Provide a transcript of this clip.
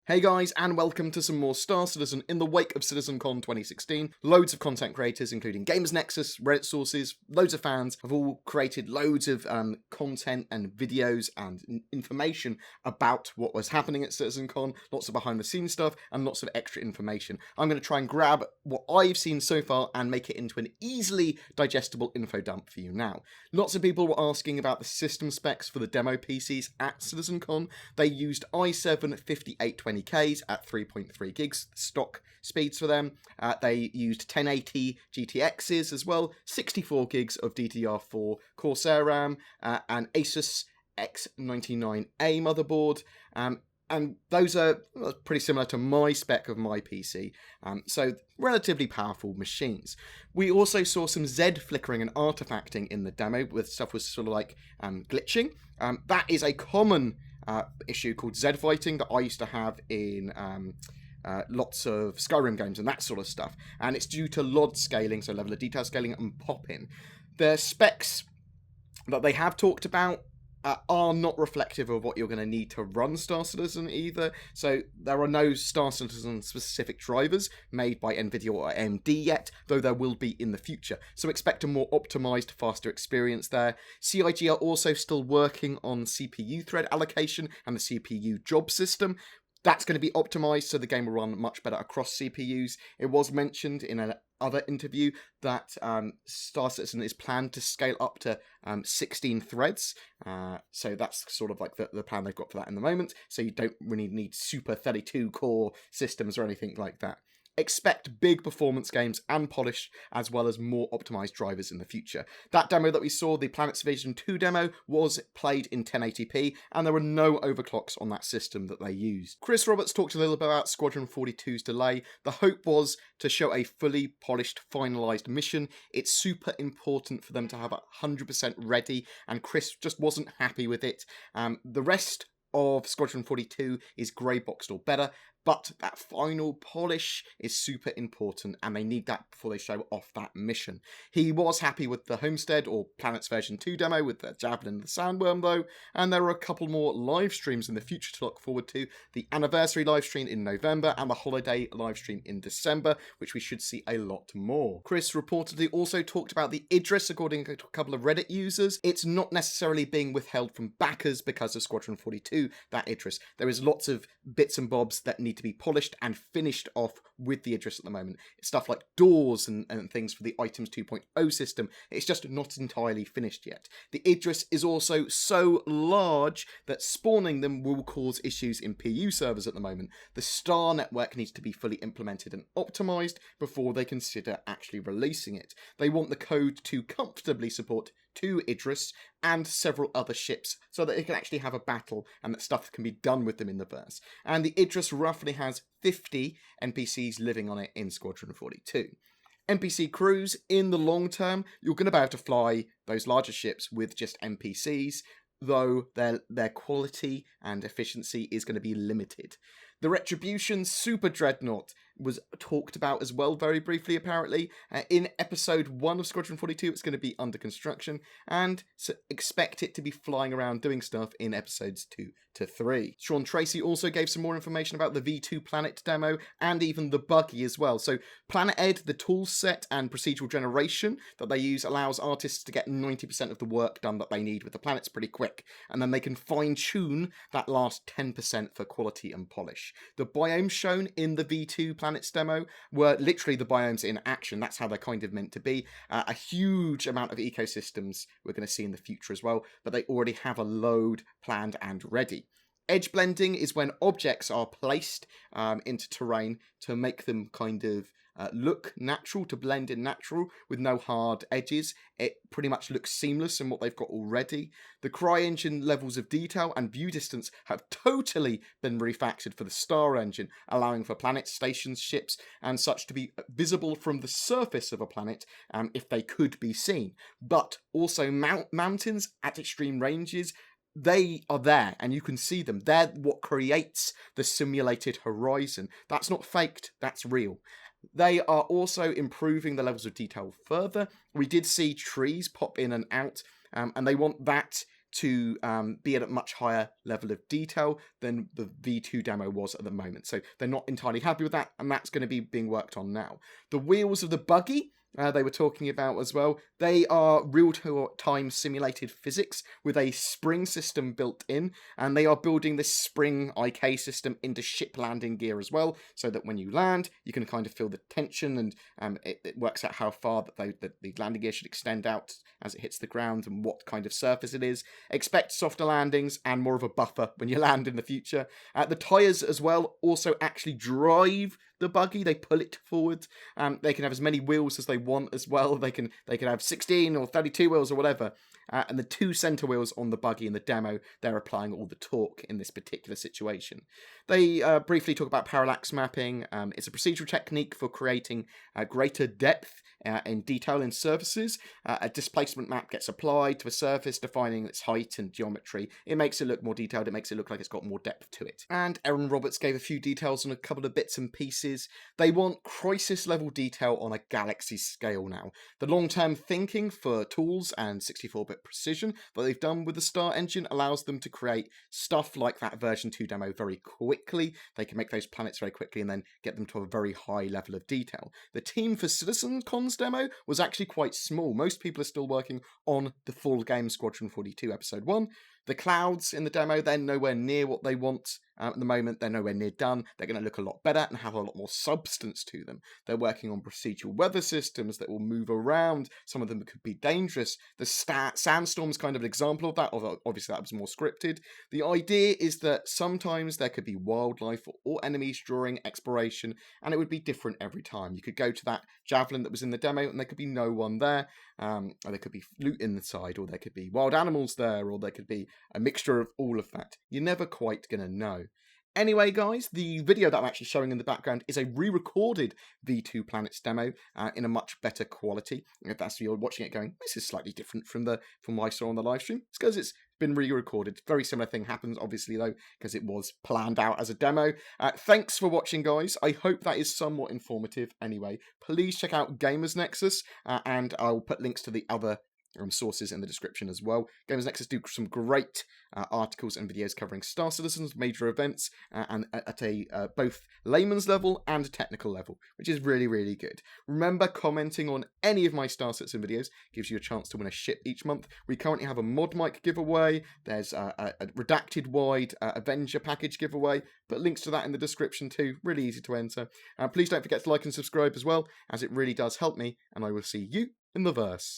Hey guys, and welcome to some more Star Citizen in the wake of CitizenCon 2016. Loads of content creators, including Gamers Nexus, Reddit sources, loads of fans, have all created loads of content and videos and information about what was happening at CitizenCon, lots of behind-the-scenes stuff, and lots of extra information. I'm going to try and grab what I've seen so far and make it into an easily digestible info dump for you now. Lots of people were asking about the system specs for the demo PCs at CitizenCon. They used i7 5820Ks at 3.3 gigs stock speeds for them. They used 1080 GTXs as well, 64 gigs of DDR4 Corsair RAM, and Asus X99A motherboard. And those are pretty similar to my spec of my PC, so relatively powerful machines. We also saw some Z flickering and artifacting in the demo, with stuff was sort of like glitching. That is a common issue called Z fighting that I used to have in lots of Skyrim games and that sort of stuff, and it's due to LOD scaling, so level of detail scaling, and pop-in. The specs that they have talked about are not reflective of what you're going to need to run Star Citizen either. So there are no Star Citizen specific drivers made by Nvidia or AMD yet, though there will be in the future. So expect a more optimized, faster experience there. CIG are also still working on CPU thread allocation and the CPU job system. That's going to be optimized so the game will run much better across CPUs. It was mentioned in an other interview that Star Citizen is planned to scale up to 16 threads, so that's sort of like the plan they've got for that in the moment, so you don't really need super 32 core systems or anything like that. Expect big performance games and polish, as well as more optimized drivers in the future. That demo that we saw, the Planet Station 2 demo, was played in 1080p, and there were no overclocks on that system that they used. Chris Roberts talked a little bit about Squadron 42's delay. The hope was to show a fully polished, finalized mission. It's super important for them to have 100% ready, and Chris just wasn't happy with it. The rest of Squadron 42 is grey boxed or better, but that final polish is super important, and they need that before they show off that mission. He was happy with the Homestead or Planet's version 2 demo with the Javelin and the Sandworm though, and there are a couple more live streams in the future to look forward to. The anniversary live stream in November and the holiday live stream in December, which we should see a lot more. Chris reportedly also talked about the Idris, according to a couple of Reddit users. It's not necessarily being withheld from backers because of Squadron 42, that Idris. There is lots of bits and bobs that need to be polished and finished off with the Idris at the moment. It's stuff like doors and things for the Items 2.0 system. It's just not entirely finished yet. The Idris is also so large that spawning them will cause issues in PU servers at the moment. The Star network needs to be fully implemented and optimized before they consider actually releasing it. They want the code to comfortably support 2 Idris and several other ships so that they can actually have a battle and that stuff can be done with them in the verse. And the Idris roughly has 50 NPCs living on it in Squadron 42. NPC crews, in the long term, you're going to be able to fly those larger ships with just NPCs, though their quality and efficiency is going to be limited. The Retribution Super Dreadnought was talked about as well, very briefly apparently. In episode 1 of Squadron 42, it's going to be under construction, and so expect it to be flying around doing stuff in episodes 2 to 3. Sean Tracy also gave some more information about the V2 Planet demo, and even the buggy as well. So Planet Ed, the tool set and procedural generation that they use, allows artists to get 90% of the work done that they need with the planets pretty quick, and then they can fine-tune that last 10% for quality and polish. The biomes shown in the V2 Planets demo were literally the biomes in action. That's how they're kind of meant to be. A huge amount of ecosystems we're going to see in the future as well, but they already have a load planned and ready. Edge blending is when objects are placed into terrain to make them kind of look natural, to blend in natural with no hard edges. It pretty much looks seamless in what they've got already. The CryEngine levels of detail and view distance have totally been refactored for the Star engine, allowing for planet stations, ships, and such to be visible from the surface of a planet if they could be seen. But also mountains at extreme ranges, they are there and you can see them. They're what creates the simulated horizon. That's not faked, that's real. They are also improving the levels of detail further. We did see trees pop in and out, and they want that to be at a much higher level of detail than the V2 demo was at the moment. So they're not entirely happy with that, and that's going to be being worked on now. The wheels of the buggy, they were talking about as well. They are real-time simulated physics with a spring system built in, and they are building this spring IK system into ship landing gear as well, so that when you land, you can kind of feel the tension, and it works out how far that the landing gear should extend out as it hits the ground and what kind of surface it is. Expect softer landings and more of a buffer when you land in the future. The tyres as well also actually drive the buggy. They pull it forward. They can have as many wheels as they want as well. They can have 16 or 32 wheels or whatever. And the 2 center wheels on the buggy in the demo, they're applying all the torque in this particular situation. They briefly talk about parallax mapping. It's a procedural technique for creating greater depth in detail in surfaces. A displacement map gets applied to a surface, defining its height and geometry. It makes it look more detailed. It makes it look like it's got more depth to it. And Erin Roberts gave a few details on a couple of bits and pieces. They want crisis-level detail on a galaxy scale now. The long-term thinking for tools and 64-bit precision that they've done with the Star engine allows them to create stuff like that version 2 demo very quickly. They can make those planets very quickly and then get them to a very high level of detail. The team for CitizenCon's demo was actually quite small. Most people are still working on the full game, Squadron 42 Episode 1. The clouds in the demo, they're nowhere near what they want at the moment. They're nowhere near done. They're going to look a lot better and have a lot more substance to them. They're working on procedural weather systems that will move around. Some of them could be dangerous. The sandstorm's kind of an example of that, although obviously that was more scripted. The idea is that sometimes there could be wildlife or enemies during exploration, and it would be different every time. You could go to that javelin that was in the demo, and there could be no one there. Or there could be loot inside, or there could be wild animals there, or there could be a mixture of all of that. You're never quite going to know. Anyway, guys, the video that I'm actually showing in the background is a re-recorded V2 Planets demo in a much better quality. If that's you're watching it going, this is slightly different from what I saw on the live stream. It's because it's been re-recorded. Very similar thing happens, obviously, though, because it was planned out as a demo. Thanks for watching, guys. I hope that is somewhat informative anyway. Please check out Gamers Nexus, and I'll put links to the other sources in the description as well. Gamers Nexus do some great articles and videos covering Star Citizen's major events and at a both layman's level and technical level, which is really, really good. Remember, commenting on any of my Star Citizen videos gives you a chance to win a ship each month. We currently have a mod mic giveaway. There's a redacted wide Avenger package giveaway, but links to that in the description too. Really easy to enter. Please don't forget to like and subscribe as well, as it really does help me, and I will see you in the verse.